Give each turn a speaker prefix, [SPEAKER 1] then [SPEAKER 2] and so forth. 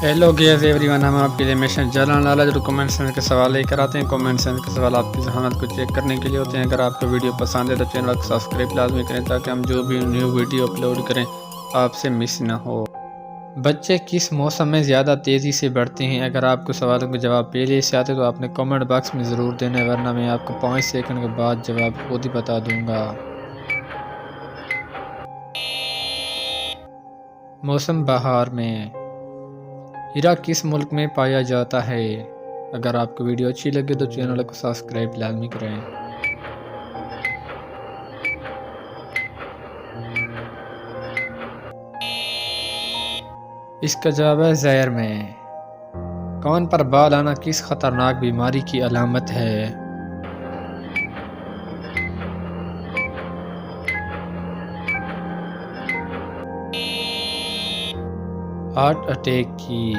[SPEAKER 1] Hello guess everyone, हम आपके लिए मिशन जलन लाला जो कमेंट सेंस के सवाल लेकर आते हैं। कमेंट सेंस के सवाल आपकी जहानत को चेक करने के लिए होते हैं। अगर आपको वीडियो पसंद है तो चैनल को सब्सक्राइब लाजमी करें ताकि हम जो भी न्यू वीडियो अपलोड करें आपसे मिस ना हो। बच्चे किस मौसम में ज़्यादा तेज़ी से बढ़ते हैं? अगर आपको सवालों के जवाब पहले से आते तो आपने कमेंट बॉक्स में ज़रूर देना है, वरना मैं आपको 5 सेकंड के बाद जवाब खुद ही बता दूंगा। मौसम बहार में। हीरा किस मुल्क में पाया जाता है? अगर आपको वीडियो अच्छी लगे तो चैनल को सब्सक्राइब लाजमी करें। इसका जवाब है ज़हर में। कान पर बाल आना किस खतरनाक बीमारी की अलामत है? हार्ट अटैक की।